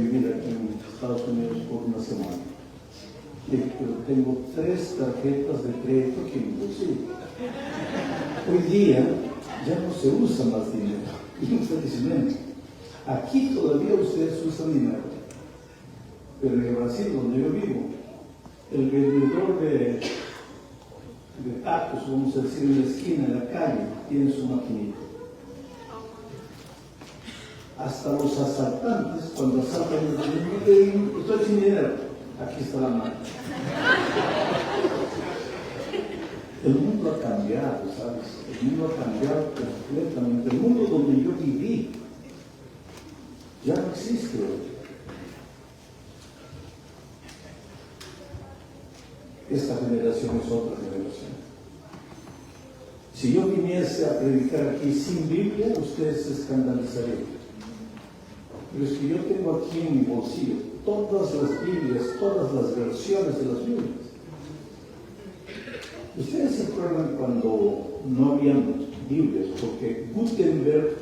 vivir aquí en Estados Unidos por una semana. Pero tengo 3 tarjetas de crédito aquí en mi bolsillo. Hoy día ya no se usa más dinero. Y no está diciendo, aquí todavía ustedes usan dinero. Pero en Brasil, donde yo vivo, el vendedor de tacos, vamos a decir, en la esquina, en la calle, tiene su maquinita. Hasta los asaltantes, cuando asaltan, dicen, estoy sin dinero, aquí está la mano. El mundo ha cambiado, ¿sabes? El mundo ha cambiado completamente. El mundo donde yo viví ya no existe hoy. Esta generación es otra generación. Si yo viniese a predicar aquí sin Biblia, ustedes se escandalizarían. Pero es que yo tengo aquí en mi bolsillo todas las Biblias, todas las versiones de las Biblias. ¿Ustedes se acuerdan cuando no habían Biblias? Porque Gutenberg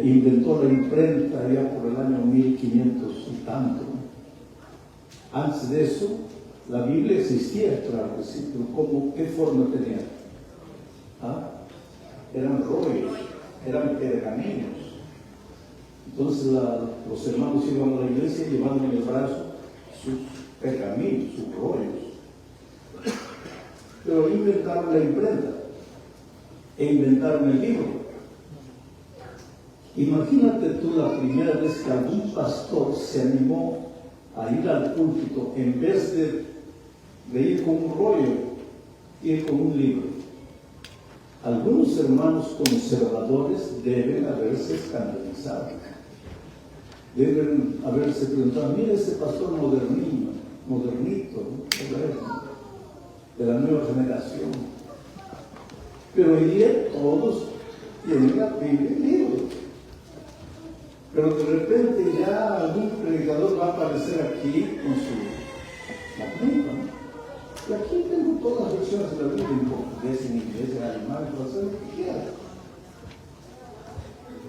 inventó la imprenta ya por el año 1500 y tanto. Antes de eso, la Biblia existía, claro que sí, pero ¿qué forma tenía? ¿Ah? Eran rollos, eran pergaminos. Entonces los hermanos iban a la iglesia llevando en el brazo sus pergaminos, sus rollos. Pero inventaron la imprenta e inventaron el libro. Imagínate tú la primera vez que algún pastor se animó a ir al púlpito en vez de ir con un rollo, ir con un libro. Algunos hermanos conservadores deben haberse escandalizado. Deben haberse preguntado, mira ese pastor modernito, ¿no? De la nueva generación. Pero hoy día todos tienen la Biblia en libros. Pero de repente ya algún predicador va a aparecer aquí con su maquinita, ¿no? Y aquí tengo todas las versiones de la Biblia en portugués, en inglés, en alemán, en francés, lo que quiera.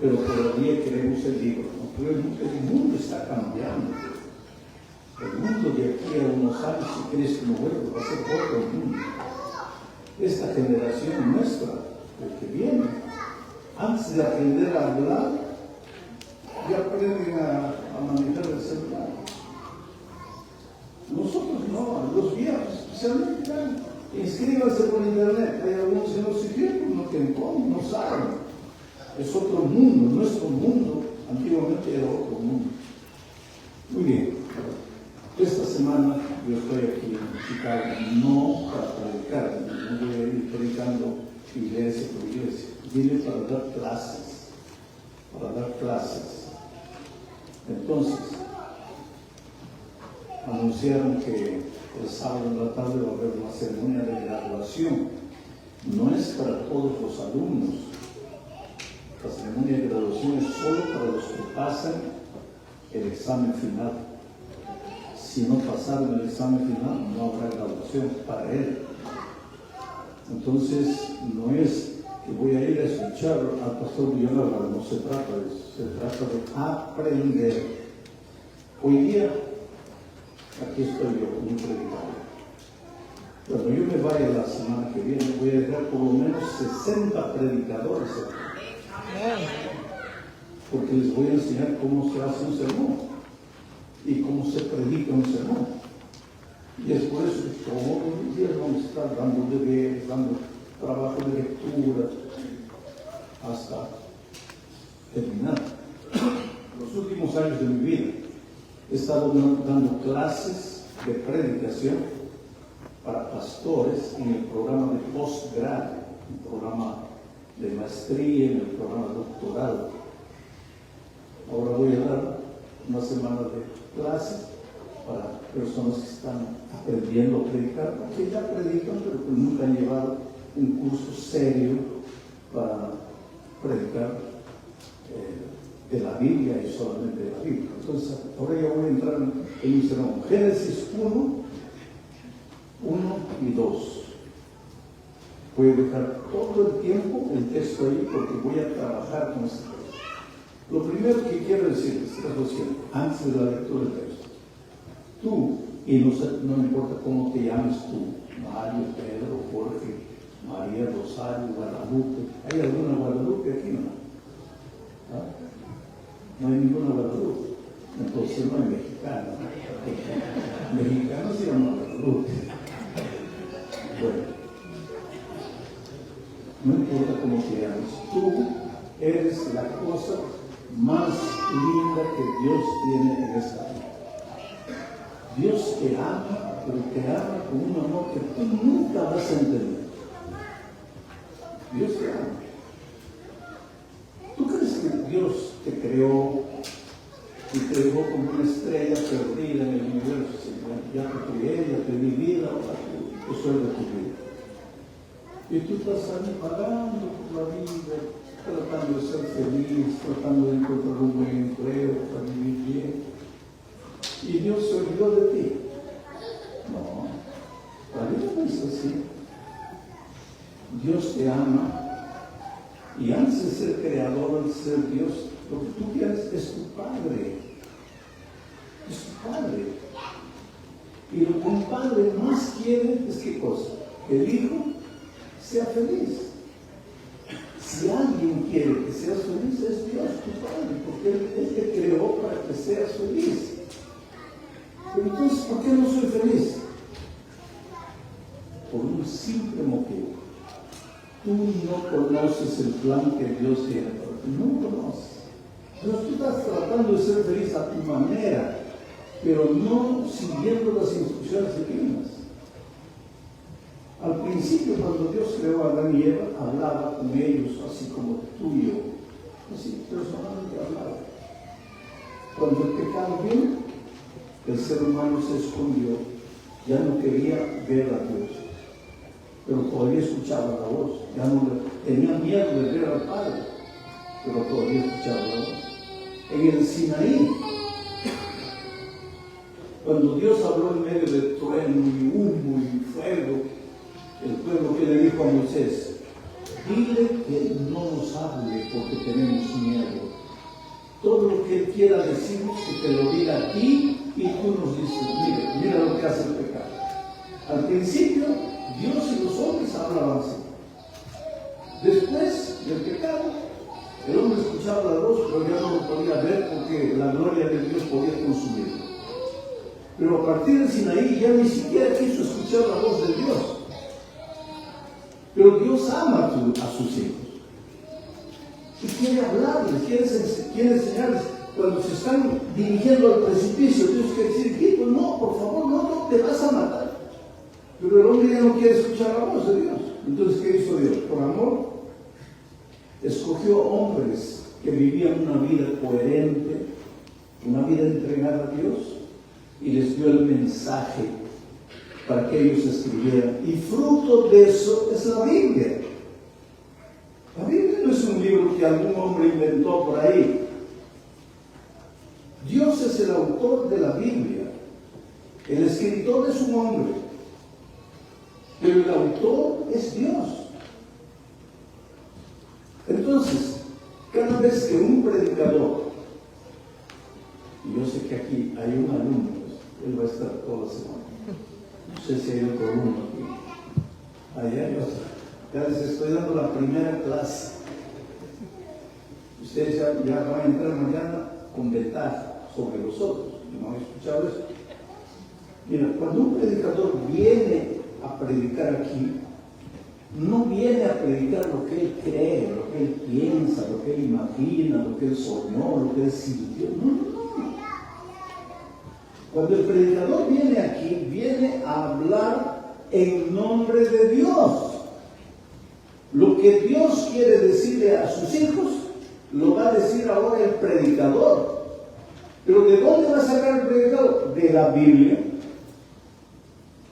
Pero todavía queremos el libro, ¿no? Pero el mundo está cambiando. El mundo de aquí a unos años, si Cristo no vuelve, va a ser otro mundo. Esta generación nuestra, el que viene, antes de aprender a hablar, ya aprenden a manejar el celular. Nosotros no, los viejos, especialmente, inscríbanse por internet. Hay algunos que no sirvieron, no tienen cómo, no saben. Es otro mundo, nuestro mundo, antiguamente era otro mundo. Muy bien. Esta semana yo estoy aquí en Chicago, no para predicar, no voy a ir predicando iglesia por iglesia, vine para dar clases. Entonces, anunciaron que el sábado en la tarde va a haber una ceremonia de graduación. No es para todos los alumnos. La ceremonia de graduación es solo para los que pasan el examen final. Si no pasaron el examen final, no habrá graduación para él. Entonces, no es que voy a ir a escuchar al pastor Villanueva, no se trata de eso, se trata de aprender. Hoy día, aquí estoy yo como un predicador. Cuando yo me vaya la semana que viene, voy a dejar por lo menos 60 predicadores aquí. Porque les voy a enseñar cómo se hace un sermón y cómo se predica un sermón. Y es por eso que todos los días vamos a estar dando deberes, dando trabajo de lectura, hasta terminar. Los últimos años de mi vida he estado dando clases de predicación para pastores en el programa de postgrado, el programa de maestría, en el programa doctoral. Ahora voy a dar una semana de clases para personas que están aprendiendo a predicar, que ya predican, pero que nunca han llevado un curso serio para predicar de la Biblia y solamente de la Biblia. Entonces, ahora ya voy a entrar en un sermón. Génesis 1 y 2. Voy a dejar todo el tiempo el texto ahí porque voy a trabajar con este texto. Lo primero que quiero decirles es lo siguiente, antes de la lectura del texto. Tú, y no importa cómo te llames tú, Mario, Pedro, Jorge, María, Rosario, Guadalupe. ¿Hay alguna Guadalupe aquí? No. ¿Ah? No hay ninguna Guadalupe. Entonces no hay mexicano. Mexicano se llama Guadalupe. Bueno, no importa cómo te llames, tú eres la cosa más linda que Dios tiene en esta vida. Dios te ama, pero te ama con un amor que tú nunca vas a entender. Dios te ama. ¿Tú crees que Dios te creó y te dejó como una estrella perdida en el universo? Ya te crié, ya te di vida, ahora yo soy de tu vida. Y tú estás ahí pagando por la vida, tratando de ser feliz, tratando de encontrar un buen empleo para vivir bien. Y Dios se olvidó de ti. No, la vida no es así. Dios te ama. Y antes de ser creador, antes de ser Dios, lo que tú quieres es tu Padre. Es tu Padre. Y lo que un padre más quiere es ¿qué cosa? Que el hijo sea feliz. Si alguien quiere que seas feliz, es Dios, tu Padre, porque Él te creó para que seas feliz. Pero entonces, ¿por qué no soy feliz? Por un simple motivo. Tú no conoces el plan que Dios tiene para ti. No lo conoces. Entonces tú estás tratando de ser feliz a tu manera, pero no siguiendo las instrucciones divinas. Al principio, cuando Dios creó a Adán y Eva, hablaba con ellos así como tú y yo. Así, personalmente hablaba. Cuando el pecado vino, el ser humano se escondió, ya no quería ver a Dios, pero todavía escuchaba la voz, ya no tenía miedo de ver al Padre, pero todavía escuchaba la voz. En el Sinaí, cuando Dios habló en medio de trueno y humo y fuego, el pueblo que le dijo a Moisés, dile que no nos hable porque tenemos miedo. Todo lo que Él quiera decirnos, que te lo diga a ti y tú nos dices, mira lo que hace el pecado. Al principio, Dios y los hombres hablaban así. Después del pecado, el hombre escuchaba la voz, pero ya no lo podía ver porque la gloria de Dios podía consumirlo. Pero a partir de Sinaí ya ni siquiera quiso escuchar la voz de Dios. Pero Dios ama a sus hijos. Y quiere hablarles, quiere enseñarles. Cuando se están dirigiendo al precipicio, Dios quiere decir, hijo, no, por favor, no, te vas a matar. Pero el hombre ya no quiere escuchar la voz de Dios. Entonces, ¿qué hizo Dios? Por amor, escogió hombres que vivían una vida coherente, una vida entregada a Dios, y les dio el mensaje para que ellos escribieran. Y fruto de eso es la Biblia. La Biblia no es un libro que algún hombre inventó por ahí. Dios es el autor de la Biblia. El escritor es un hombre, pero el autor es Dios. Entonces, cada vez que un predicador, y yo sé que aquí hay un alumno, él va a estar toda la semana. No sé si hay otro alumno aquí. Allá hay otro. Ya les estoy dando la primera clase. Ustedes ya van a entrar mañana con ventaja sobre los otros. ¿No han escuchado eso? Mira, cuando un predicador viene a predicar aquí, no viene a predicar lo que él cree, lo que él piensa, lo que él imagina, lo que él soñó, lo que él sintió. No. Cuando el predicador viene aquí, viene a hablar en nombre de Dios. Lo que Dios quiere decirle a sus hijos, lo va a decir ahora el predicador. Pero ¿de dónde va a sacar el predicador? De la Biblia.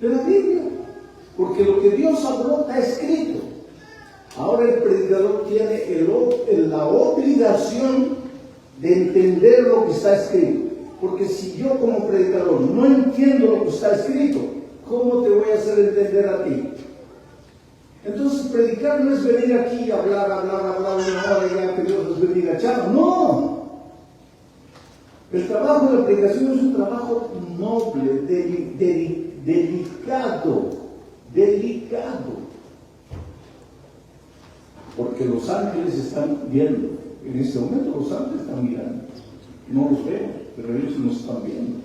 De la Biblia. Porque lo que Dios habló está escrito. Ahora el predicador tiene la obligación de entender lo que está escrito. Porque si yo como predicador no entiendo lo que está escrito, ¿cómo te voy a hacer entender a ti? Entonces predicar no es venir aquí y hablar una hora y ya que Dios nos bendiga, chao. No. El trabajo de la predicación es un trabajo noble, delicado, porque los ángeles están viendo. En este momento los ángeles están mirando. No los veo, pero ellos nos están viendo.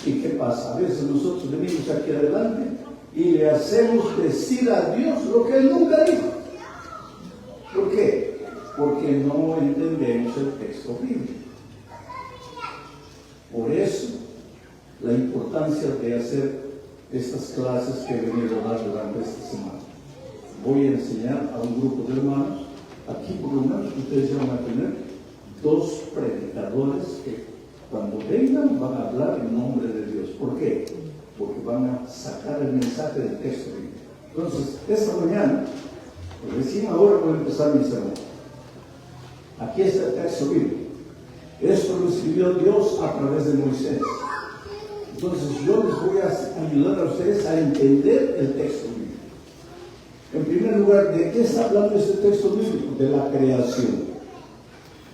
¿Y qué pasa? A veces nosotros venimos aquí adelante y le hacemos decir a Dios lo que Él nunca dijo. ¿Por qué? Porque no entendemos el texto bíblico. Por eso, la importancia de hacer estas clases que he venido a dar durante esta semana. Voy a enseñar a un grupo de hermanos, aquí por lo menos ustedes van a tener 2 predicadores que cuando vengan van a hablar en nombre de Dios. ¿Por qué? Porque van a sacar el mensaje del texto bíblico. Entonces, esta mañana, recién ahora voy a empezar mi sermón. Aquí está el texto bíblico. Esto lo escribió Dios a través de Moisés. Entonces yo les voy a ayudar a ustedes a entender el texto bíblico. En primer lugar, ¿de qué está hablando este texto bíblico? De la creación.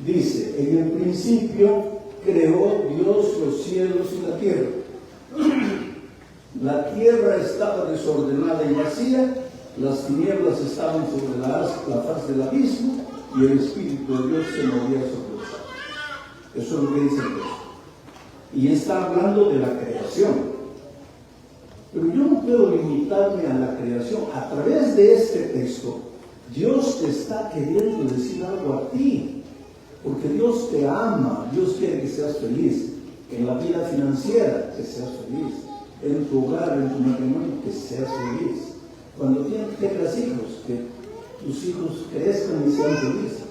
Dice, en el principio creó Dios los cielos y la tierra. La tierra estaba desordenada y vacía, las tinieblas estaban sobre la faz del abismo y el Espíritu de Dios se movía sobre los aguas. Eso es lo que dice el texto. Y está hablando de la creación. Pero yo no puedo limitarme a la creación. A través de este texto, Dios te está queriendo decir algo a ti. Porque Dios te ama, Dios quiere que seas feliz. En la vida financiera, que seas feliz. En tu hogar, en tu matrimonio, que seas feliz. Cuando tengas hijos, que tus hijos crezcan y sean felices.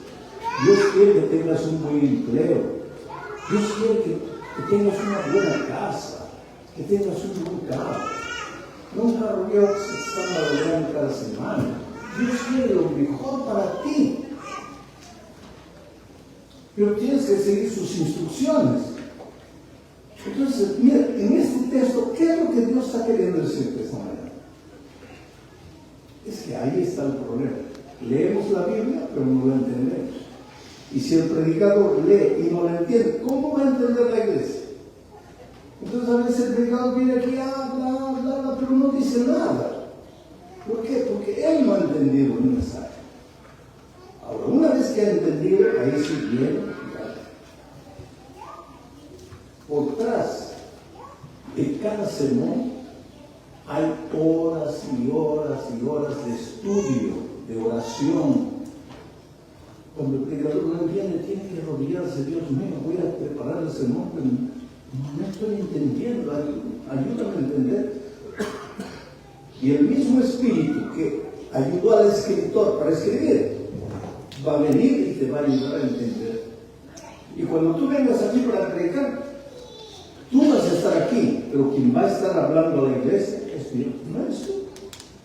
Dios quiere que tengas un buen empleo. Dios quiere que tengas una buena casa, que tengas un buen carro. No un carro viejo que se está valorando cada semana. Dios quiere lo mejor para ti. Pero tienes que seguir sus instrucciones. Entonces, mira, en este texto, ¿qué es lo que Dios está queriendo decirte esta mañana? Es que ahí está el problema. Leemos la Biblia, pero no la entendemos. Y si el predicador lee y no la entiende, ¿cómo va a entender la iglesia? Entonces a veces el predicador viene aquí, habla, pero no dice nada. ¿Por qué? Porque él no ha entendido el mensaje. Ahora, una vez que ha entendido, ahí sí viene. Por detrás de cada sermón hay horas y horas y horas de estudio, de oración. Cuando el predicador no viene, tiene que arrodillarse. Dios mío, voy a preparar el sermón, pero no estoy entendiendo. Ayúdame a entender. Y el mismo espíritu que ayudó al escritor para escribir va a venir y te va a ayudar a entender. Y cuando tú vengas aquí para predicar, tú vas a estar aquí, pero quien va a estar hablando a la iglesia es Dios, no eres tú.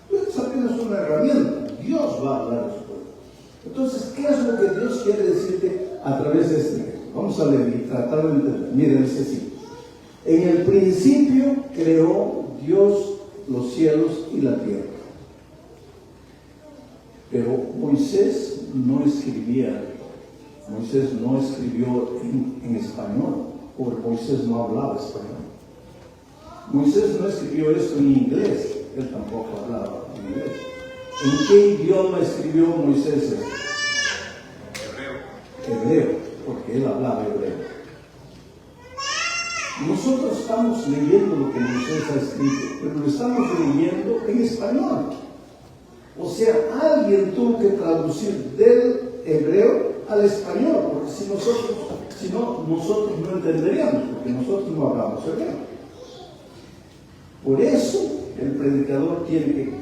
Tú eres apenas una herramienta. Dios va a hablar a su pueblo. Entonces, ¿qué es lo que Dios quiere decirte a través de este texto? Vamos a leer y tratar de entender. Miren, dice así. En el principio creó Dios los cielos y la tierra. Pero Moisés no escribía. Moisés no escribió en español, porque Moisés no hablaba español. Moisés no escribió esto en inglés, él tampoco hablaba inglés. ¿En qué idioma escribió Moisés esto? Hebreo, porque él hablaba hebreo. Nosotros estamos leyendo lo que Moisés ha escrito, pero lo estamos leyendo en español. O sea, alguien tuvo que traducir del hebreo al español, porque si no, nosotros no entenderíamos, porque nosotros no hablamos hebreo. Por eso, el predicador tiene que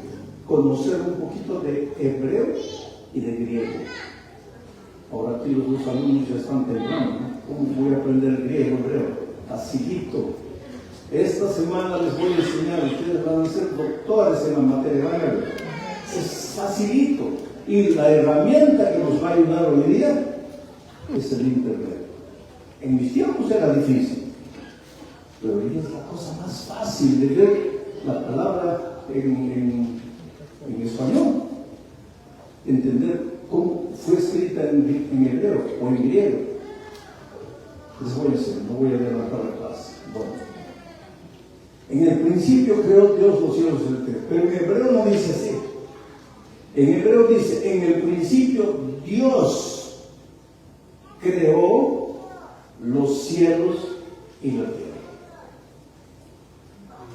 conocer un poquito de hebreo y de griego. Ahora aquí los dos alumnos ya están temblando, ¿no? ¿Cómo voy a aprender griego, hebreo? Facilito. Esta semana les voy a enseñar, ustedes van a ser doctores en la materia, van a ver. Es facilito. Y la herramienta que nos va a ayudar hoy día es el internet. En mis tiempos era difícil, pero hoy es la cosa más fácil de ver la palabra en español, entender cómo fue escrita en hebreo o en griego. Les voy a decir, no voy a levantar la clase. Bueno, en el principio creó Dios los cielos y la tierra, pero en hebreo no dice así. En hebreo dice, en el principio Dios creó los cielos y la tierra.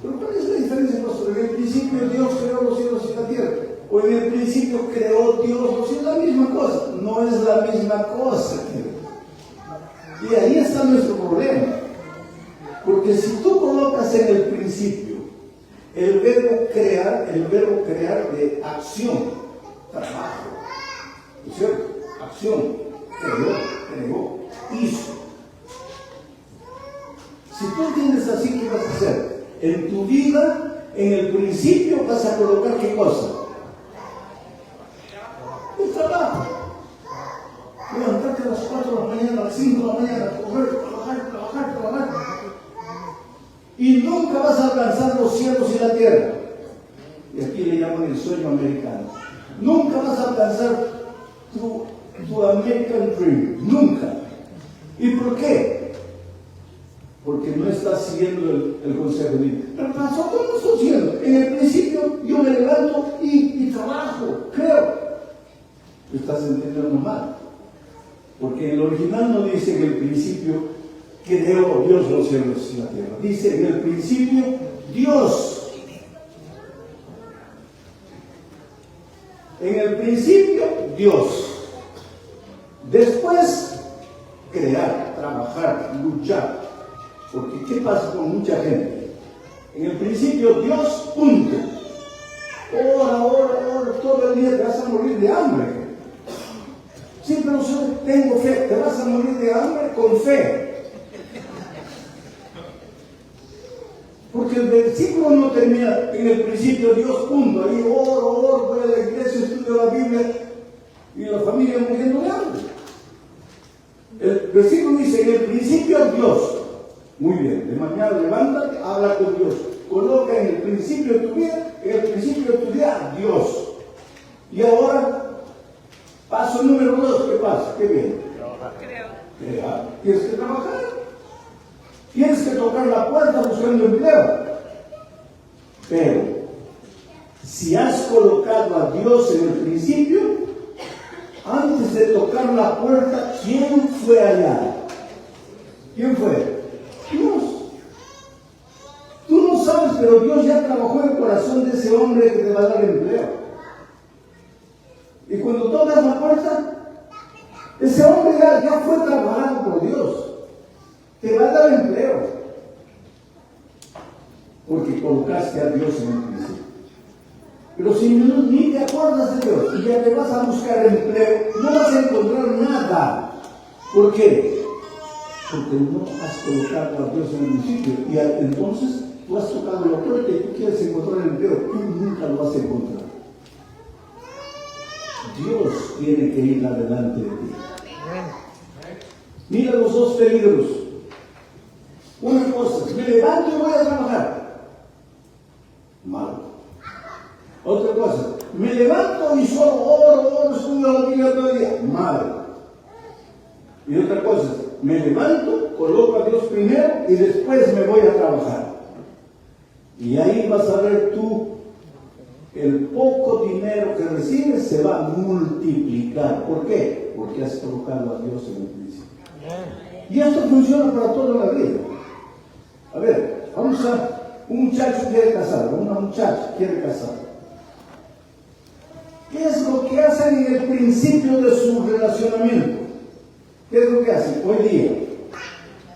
Pero ¿cuál es la diferencia, pastor? En el principio Dios creó los cielos y la tierra. O en el principio creó Dios los cielos. Es la misma cosa. No es la misma cosa. Y ahí está nuestro problema. Porque si tú colocas en el principio el verbo crear de acción, trabajo, ¿no es cierto? Acción, creó, hizo. Si tú entiendes así, ¿qué vas a hacer? En tu vida, en el principio vas a colocar ¿qué cosa? El trabajo. Levantarte a las 4 de la mañana, a las 5 de la mañana, trabajar. Y nunca vas a alcanzar los cielos y la tierra. Y aquí le llaman el sueño americano. Nunca vas a alcanzar tu American Dream. Nunca. ¿Y por qué? Porque no estás siguiendo el consejo de Dios. Pero pasó, ¿cómo estoy haciendo? En el principio yo me levanto y trabajo, creo. Estás entendiendo mal. Porque en el original no dice en el principio creó Dios los cielos y la tierra. Dice en el principio Dios. En el principio Dios. Después crear, trabajar, luchar. Porque ¿qué pasa con mucha gente? En el principio Dios, punto. Ora, todo el día te vas a morir de hambre. Sí, pero yo tengo fe. Te vas a morir de hambre con fe. Porque el versículo no termina en el principio Dios, punto. Ahí oro, voy a la iglesia, estudio la Biblia y la familia muriendo de hambre. El versículo dice en el principio Dios. Muy bien, de mañana levántate, habla con Dios. Coloca en el principio de tu vida, en el principio de tu vida, Dios. Y ahora, paso número 2, ¿qué pasa? ¿Qué viene? Crear. Tienes que trabajar. Tienes que tocar la puerta buscando empleo. Pero, si has colocado a Dios en el principio, antes de tocar la puerta, ¿quién fue allá? ¿Quién fue? Dios. Tú no sabes, pero Dios ya trabajó en el corazón de ese hombre que te va a dar empleo. Y cuando tocas la puerta, ese hombre ya fue trabajado por Dios. Te va a dar empleo. Porque colocaste a Dios en el principio. Pero si ni te acuerdas de Dios y ya te vas a buscar empleo, no vas a encontrar nada. ¿Por qué? Porque no has colocado a Dios en el principio. Y entonces tú has tocado la puerta y tú quieres encontrar empleo. Tú nunca lo vas a encontrar. Dios tiene que ir adelante de ti. Mira los dos peligros. Una cosa, me levanto y voy a trabajar. Malo. Otra cosa, me levanto y solo oro, estudio la Biblia todo el día. Malo. Y otra cosa, me levanto, coloco a Dios primero y después me voy a trabajar. Y ahí vas a ver tú, el poco dinero que recibes se va a multiplicar. ¿Por qué? Porque has colocado a Dios en el principio. Y esto funciona para toda la vida. A ver, un muchacho quiere casar, una muchacha quiere casar. ¿Qué es lo que hacen en el principio de su relacionamiento? ¿Qué es lo que hacen hoy día?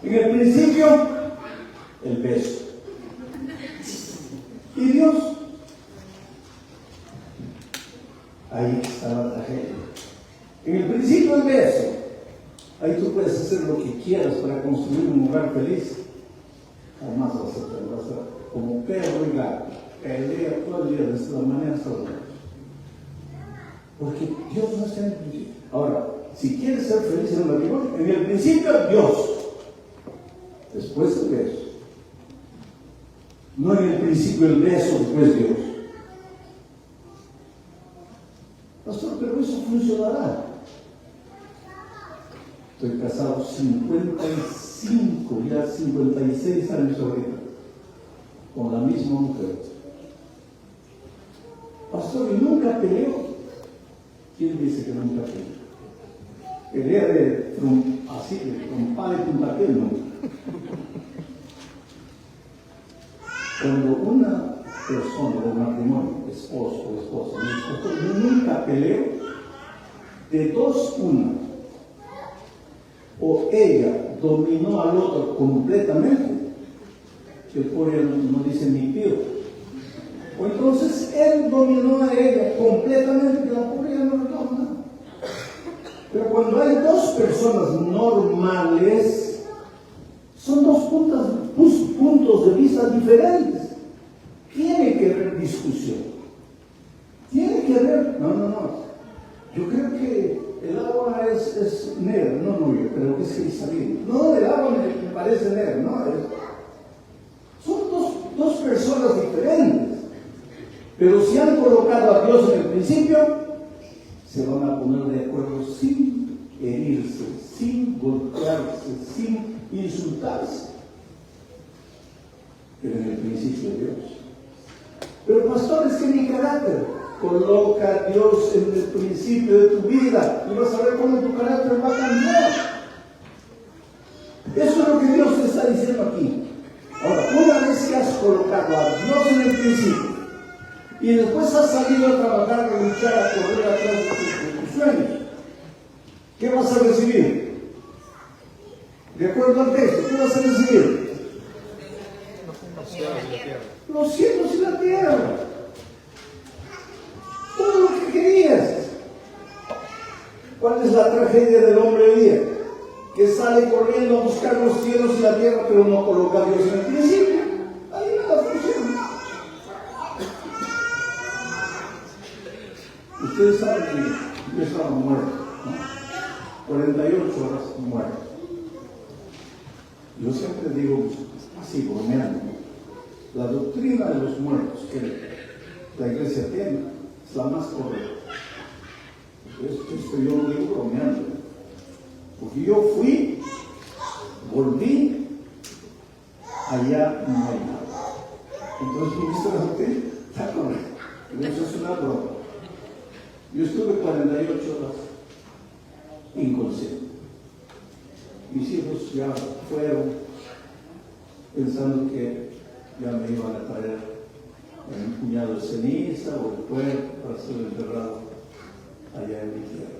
En el principio, el beso. ¿Y Dios? Ahí está la tragedia. En el principio, el beso. Ahí tú puedes hacer lo que quieras para construir un hogar feliz. Jamás vas a hacer como perro y gato. Pelea todo el día de esta manera saludable. Porque Dios no está en el principio. Ahora, si quieres ser feliz en el matrimonio, en el principio Dios. Después el beso. No en el principio el beso, después Dios. Pastor, pero eso funcionará. Estoy casado 56 55, ya 56 años ahorita, con la misma mujer. Pastor, ¿y nunca peleó? ¿Quién dice que nunca peleó? Pelea así, de trompada y puntapié, no. Cuando una persona del matrimonio, esposo o esposa, nunca peleó, de dos una, o ella dominó al otro completamente, que el pobre no dice ni pío, o entonces él dominó a ella completamente, que la pobre ya no le toma nada. Pero cuando hay dos personas normales, son dos puntos de vista diferentes. Tiene que haber discusión. Tiene que haber... No. Yo creo que el agua es negra. No, yo creo que es cristalina. No, el agua me parece negra. No, son dos personas diferentes. Pero si han colocado a Dios en el principio, se van a poner de acuerdo sin herirse, sin golpearse, sin insultarse. Pero en el principio Dios. Pero pastor, es que mi carácter, coloca a Dios en el principio de tu vida y vas a ver cómo tu carácter va a cambiar. Eso es lo que Dios te está diciendo aquí. Ahora, una vez que has colocado a Dios en el principio y después has salido a trabajar, a luchar, a correr atrás de tus sueños, ¿qué vas a recibir? De acuerdo al texto, ¿qué vas a recibir? Los cielos y la tierra. Todo lo que querías. ¿Cuál es la tragedia del hombre hoy día? Que sale corriendo a buscar los cielos y la tierra, pero no coloca a Dios en el principio. Ahí nada funciona. Ustedes saben que yo estaba muerto, ¿no? 48 horas muerto. Yo siempre digo, así bromeando, ¿no? La doctrina de los muertos que la iglesia tiene es la más correcta. Esto yo lo digo bromeando, porque yo fui, volví, allá no hay nada. Entonces, ¿viste la doctrina? Está correcta. Eso es una broma. Yo estuve 48 horas inconsciente. Mis hijos ya fueron pensando que ya me iban a traer un puñado de ceniza o de cuerpo para ser enterrado allá en mi tierra.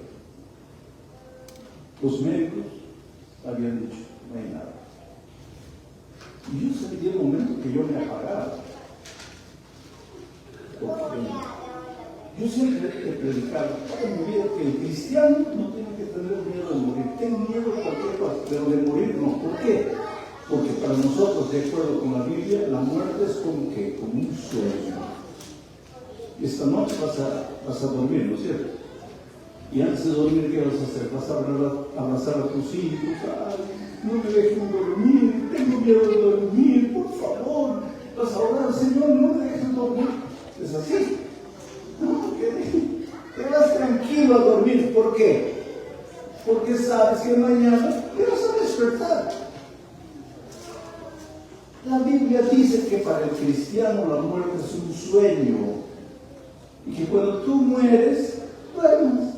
Los médicos habían dicho, no hay nada. Y yo sentí el momento que yo me apagaba. Porque yo siempre he predicado toda mi vida que el cristiano no tiene que tener miedo de morir. Tengo miedo de cualquier cosa, pero de morir no. ¿Por qué? Porque para nosotros, de acuerdo con la Biblia, la muerte es como que, como un sueño. Esta noche vas a dormir, ¿no es cierto? Y antes de dormir, ¿qué vas a hacer? Vas a abrazar a tus hijos. Ay, no me dejen dormir, tengo miedo de dormir, por favor. Vas a orar, Señor, no me dejen dormir. Es así. No, te vas tranquilo a dormir. ¿Por qué? Porque sabes que mañana te vas a despertar. La Biblia dice que para el cristiano la muerte es un sueño y que cuando tú mueres, duermes.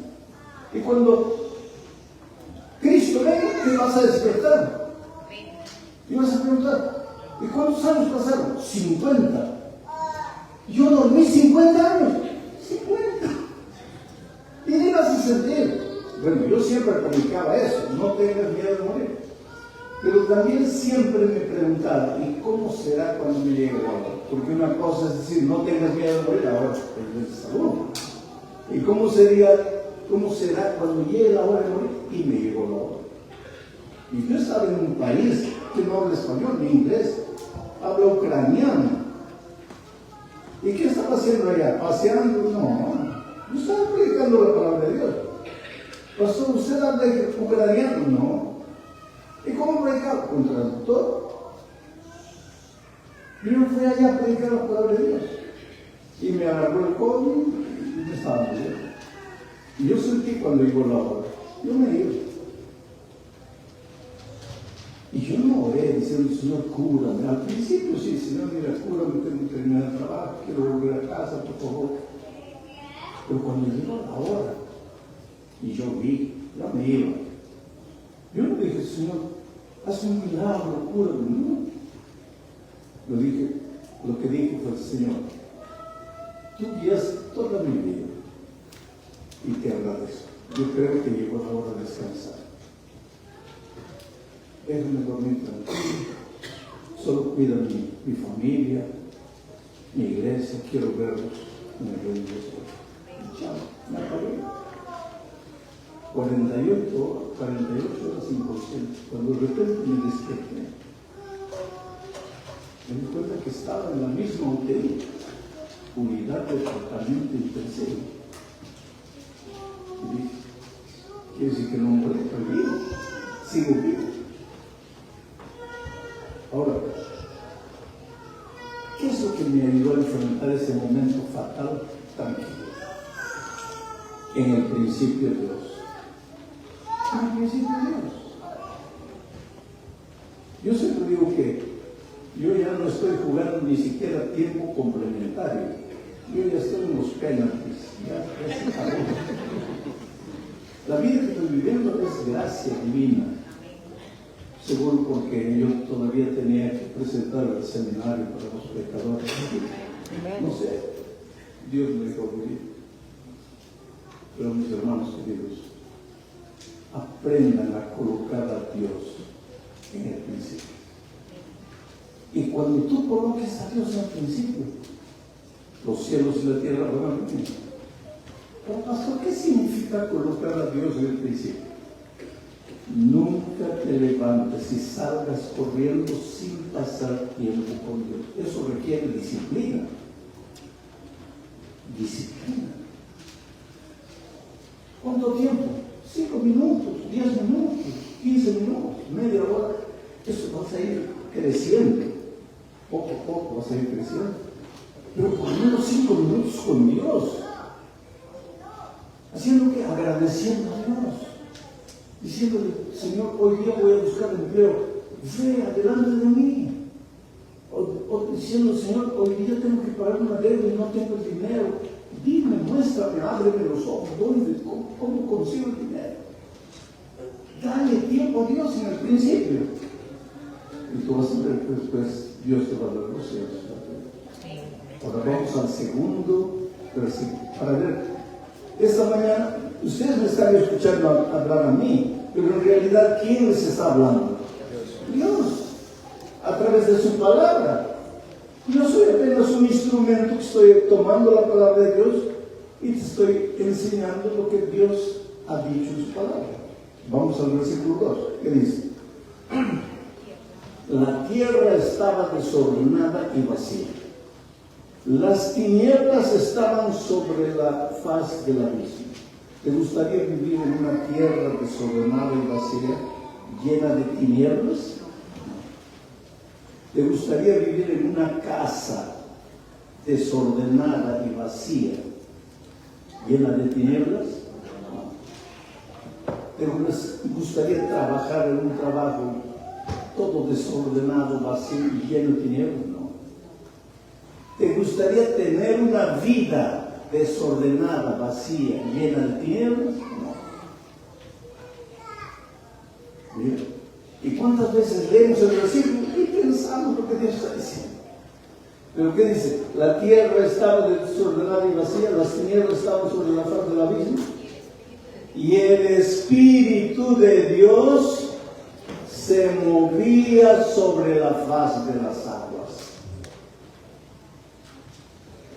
Y cuando Cristo venga, te vas a despertar. Y vas a preguntar, ¿y cuántos años pasaron? 50. Yo dormí 50 años. 50. ¿Y qué vas a sentir? Bueno, yo siempre predicaba eso, no tengas miedo de morir. Pero también siempre me preguntaba, ¿y cómo será cuando me llegue la hora? Porque una cosa es decir, no tengas miedo de morir, ahora es de salud. ¿Y cómo será cuando llegue la hora de morir? Y me llegó la hora. Y yo estaba en un país que no habla español ni inglés, habla ucraniano. ¿Y qué estaba haciendo allá? ¿Paseando? No, yo estaba predicando la palabra de Dios. Pastor, ¿usted habla ucraniano? No. ¿Y cómo predicaba? Con traductor. Yo fui allá a predicar la palabra de Dios. Y me agarró el COVID y me estaba muriendo. Y yo sentí cuando llegó la hora. Yo me iba. Y yo no oré diciendo, Señor, cúrame. Al principio sí, Señor, mira, cúrame, tengo que terminar el trabajo, quiero volver a casa, por favor. Pero cuando llegó la hora, y yo vi, ya me iba. Yo no dije, Señor, haz un milagro, cúrame. No. Lo que dije fue, Señor, tú guías toda mi vida y te agradezco. Yo creo que llegó la hora de descansar. Déjame dormir tranquilo, solo cuida mi familia, mi iglesia, quiero verlos en el reino de Dios. Chao, me apagué. 48 horas inconsciente. Cuando de repente me desperté, me di cuenta que estaba en la misma unidad de tratamiento intensivo. Y dije, quiere decir que no estoy vivo, sigo vivo. Ahora, ¿qué es lo que me ayudó a enfrentar ese momento fatal tranquilo? En el principio de Dios. En el principio de Dios. Yo siempre digo que yo ya no estoy jugando ni siquiera tiempo complementario. Yo ya estoy en los penaltis. Ya se acabó. La vida que estoy viviendo es gracia divina. Seguro porque yo todavía tenía que presentar el seminario para los pecadores. No sé, Dios me dejó vivir. Pero mis hermanos queridos, aprendan a colocar a Dios en el principio. Y cuando tú coloques a Dios al principio, los cielos y la tierra van a venir. Pero pastor, ¿qué significa colocar a Dios en el principio? Nunca te levantes y salgas corriendo sin pasar tiempo con Dios. Eso requiere disciplina. Disciplina. ¿Cuánto tiempo? 5 minutos, 10 minutos, 15 minutos, media hora. Eso vas a ir creciendo. Poco a poco vas a ir creciendo. Pero por lo menos 5 minutos con Dios. Haciendo que agradeciendo a Dios. Diciéndole, Señor, hoy día voy a buscar empleo, ve adelante de mí. O diciendo, Señor, hoy día tengo que pagar una deuda y no tengo el dinero. Dime, muéstrame, ábreme los ojos, ¿dónde? ¿Cómo consigo el dinero? Dale tiempo a Dios en el principio. Y tú vas a ver que después Dios te va a dar los cielos. Ahora vamos al segundo versículo. Para ver, esta mañana ustedes me están escuchando hablar a mí, pero en realidad, ¿quién les está hablando? Dios, a través de su palabra. Yo soy apenas un instrumento que estoy tomando la palabra de Dios y te estoy enseñando lo que Dios ha dicho en su palabra. Vamos al versículo 2, que dice: la tierra estaba desordenada y vacía. Las tinieblas estaban sobre la faz del abismo. ¿Te gustaría vivir en una tierra desordenada y vacía, llena de tinieblas? ¿Te gustaría vivir en una casa desordenada y vacía, llena de tinieblas? ¿Te gustaría trabajar en un trabajo todo desordenado, vacío y lleno de tinieblas? No. ¿Te gustaría tener una vida desordenada, vacía, llena de tinieblas? No. Mira, ¿y cuántas veces leemos el versículo y pensamos lo que Dios está diciendo? Pero ¿qué dice? La tierra estaba desordenada y vacía, las tinieblas estaban sobre la faz del abismo, y el Espíritu de Dios se movía sobre la faz de las aguas.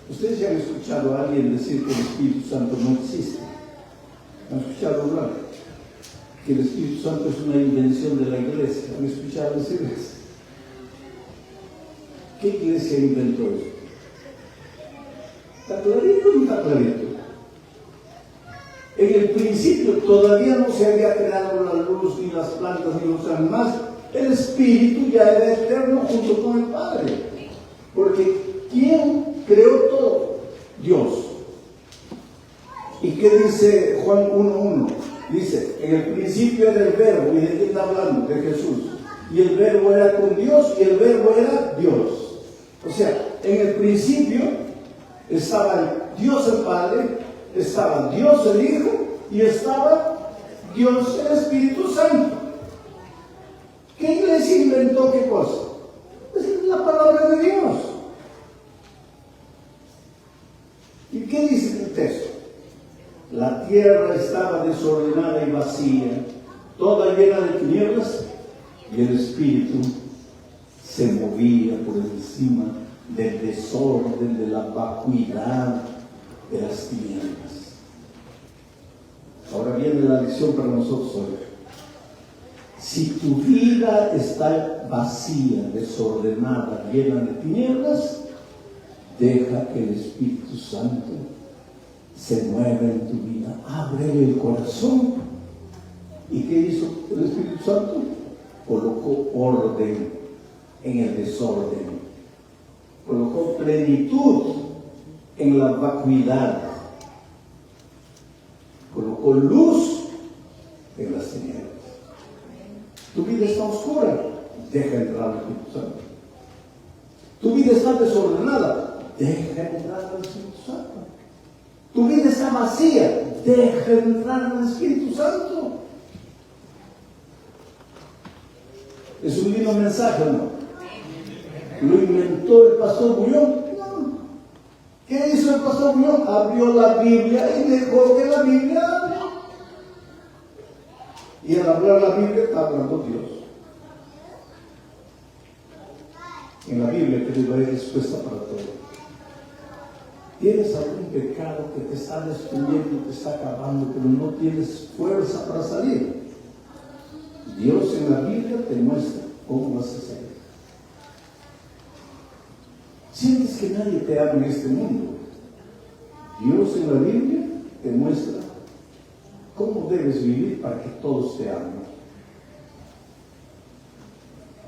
Ustedes ya han escuchado a alguien decir que el Espíritu Santo no existe. ¿Han escuchado hablar? Que el Espíritu Santo es una invención de la iglesia. ¿Han escuchado decir eso? ¿Qué iglesia inventó eso? ¿Está clarito o no está clarito? En el principio todavía no se había creado la luz, ni las plantas, ni los animales. El Espíritu ya era eterno junto con el Padre. Porque ¿quién creó todo? Dios. ¿Y qué dice Juan 1:1? Dice, en el principio era el Verbo. ¿Y de quién está hablando? De Jesús. y el verbo era con Dios, y el verbo era Dios. O sea, en el principio estaba Dios el Padre, estaba Dios el Hijo, y estaba Dios el Espíritu Santo. ¿Qué iglesia inventó qué cosa? Es la palabra de Dios. ¿Y qué dice el texto? La tierra estaba desordenada y vacía, toda llena de tinieblas, y el Espíritu se movía por encima del desorden, de la vacuidad de las tinieblas. Ahora viene la lección para nosotros hoy. Si tu vida está vacía, desordenada, llena de tinieblas, deja que el Espíritu Santo se mueva en tu vida. Ábrele el corazón. ¿Y qué hizo el Espíritu Santo? Colocó orden en el desorden. Colocó plenitud en la vacuidad. Colocó luz en las tinieblas. Tu vida está oscura, deja entrar al Espíritu Santo. Tu vida está desordenada, deja entrar al Espíritu Santo. Tu vida está vacía, deja entrar al Espíritu Santo. Es un lindo mensaje, ¿no? ¿Lo inventó el pastor Bullón? No. ¿Qué hizo el pastor Bullón? Abrió la Biblia y dejó que la Biblia hable. Y al hablar la Biblia está hablando Dios. En la Biblia, querido, hay respuesta para todo. Tienes algún pecado que te está destruyendo, te está acabando, pero no tienes fuerza para salir. Dios en la Biblia te muestra cómo vas a salir. Sientes que nadie te ama en este mundo. Dios en la Biblia te muestra cómo debes vivir para que todos te amen.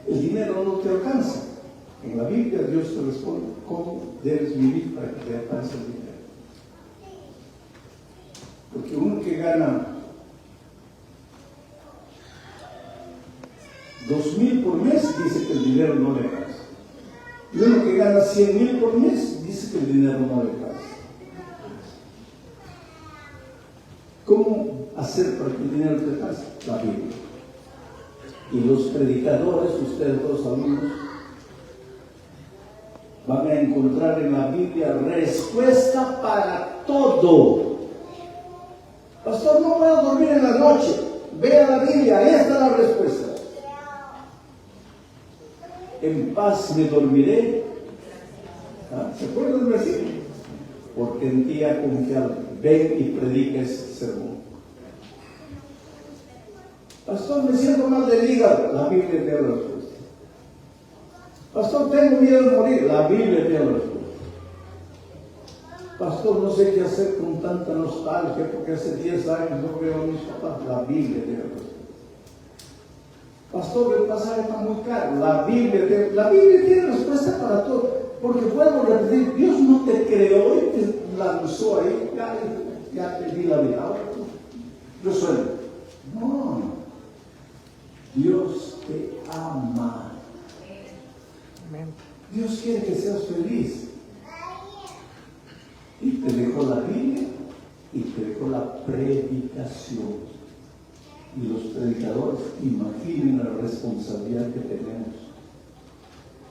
El dinero no te alcanza. En la Biblia Dios te responde cómo debes vivir para que te alcance el dinero. Porque uno que gana 2,000 por mes dice que el dinero no le alcanza. Y uno que gana 100,000 por mes dice que el dinero no le alcanza. ¿Cómo hacer para que el dinero te alcance? La Biblia. Y los predicadores, ustedes los alumnos, van a encontrar en la Biblia respuesta para todo. Pastor, no puedo dormir en la noche. Vea la Biblia, ahí está la respuesta. En paz me dormiré. ¿Se acuerdan del versículo? Porque en ti ha confiado. Ven y predica ese sermón. Pastor, me siento mal del hígado. La Biblia te da la respuesta. Pastor, tengo miedo de morir. La Biblia te da la respuesta. Pastor, no sé qué hacer con tanta nostalgia porque hace 10 años no veo a mis papás. La Biblia te da la respuesta. Pastor, el pasaje está muy caro. La Biblia tiene respuesta para todo. Porque vuelvo a repetir, Dios no te creó y te lanzó ahí, ya te di la vida, ahora tú resuelve. No, Dios te ama. Dios quiere que seas feliz. Y te dejó la Biblia y te dejó la predicación. Y los predicadores, imaginen la responsabilidad que tenemos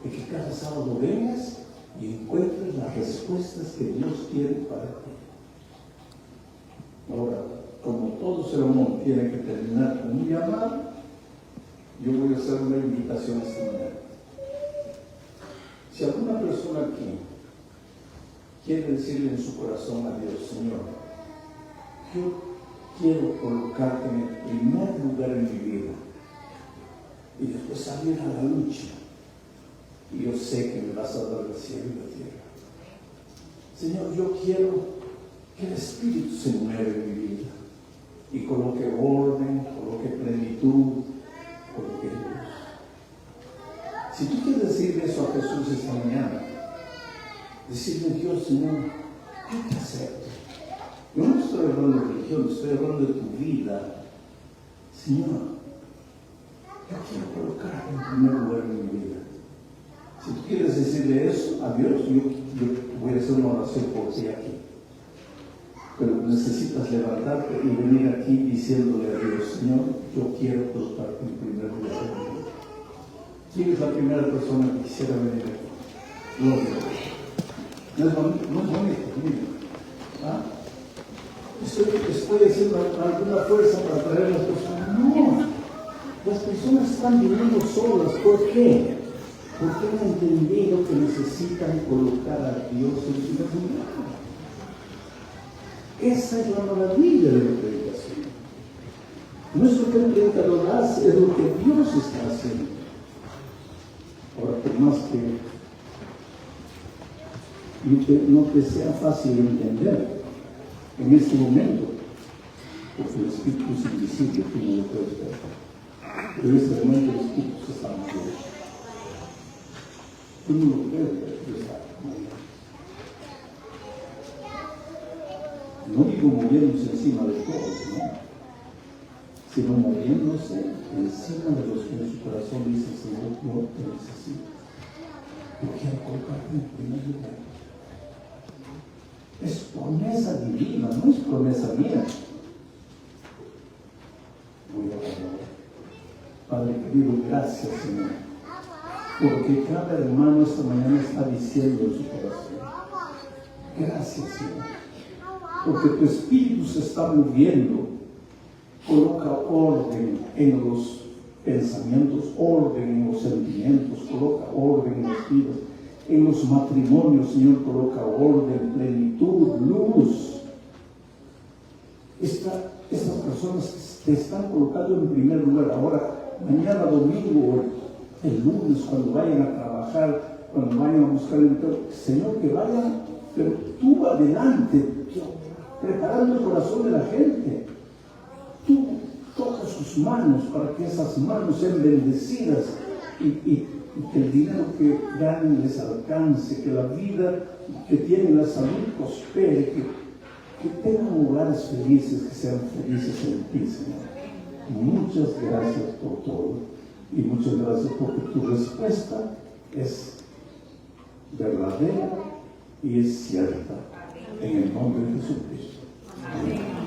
de que cada sábado vengas y encuentres las respuestas que Dios tiene para ti. Ahora, como todo sermón tiene que terminar con un llamado, yo voy a hacer una invitación esta mañana. Si alguna persona aquí quiere decirle en su corazón a Dios, Señor, yo quiero colocarte en el primer lugar en mi vida y después salir a la lucha, y yo sé que me vas a dar el cielo y la tierra. Señor, yo quiero que el Espíritu se mueva en mi vida y coloque orden, coloque plenitud, coloque luz. Si tú quieres decirle eso a Jesús esta mañana, decirle, Dios, Señor, yo te acepto. Yo no estoy hablando de religión, estoy hablando de tu vida. Señor, Yo quiero colocarte en primer lugar en mi vida. Si tú quieres decirle eso a Dios, yo voy a hacer una oración por ti aquí. Pero necesitas levantarte y venir aquí diciéndole a Dios: Señor, yo quiero colocarte en primer lugar en mi vida. ¿Quién es la primera persona que quisiera venir aquí? Gloria a Dios. No es bonito, mira. ¿Ah? Estoy haciendo alguna fuerza para traer a las personas. No, las personas están viviendo solas. ¿Por qué? Porque han entendido que necesitan colocar a Dios en primer lugar. Esa es la maravilla de la predicación. No es lo que el predicador hace, es lo que Dios está haciendo. Ahora, por más que no te sea fácil entender en este momento, porque el Espíritu es invisible, tú no lo puedes ver. Pero en este momento el Espíritu se está moviendo. Tú no lo puedes ver, pero está moviendo. No digo moviéndose encima de todos, ¿no? Sino moviéndose encima de los que en su corazón dicen: Señor, yo te necesito. Yo quiero colocarte en primer lugar. Es promesa divina, no es promesa mía. Voy a orar. Padre querido, gracias, Señor, porque cada hermano esta mañana está diciendo en su corazón: gracias, Señor, porque tu Espíritu se está moviendo. Coloca orden en los pensamientos, orden en los sentimientos, coloca orden en las vidas. En los matrimonios, Señor, coloca orden, plenitud, luz. Estas personas te están colocando en primer lugar. Ahora, mañana domingo, el lunes, cuando vayan a trabajar, cuando vayan a buscar el empleo, Señor, que vayan, pero tú adelante, preparando el corazón de la gente. Tú tocas sus manos para que esas manos sean bendecidas y que el dinero que ganen les alcance, que la vida que tienen, la salud prospere, que tengan hogares felices, que sean felices en ti, Señor. Muchas gracias por todo y muchas gracias porque tu respuesta es verdadera y es cierta. En el nombre de Jesucristo. Amén.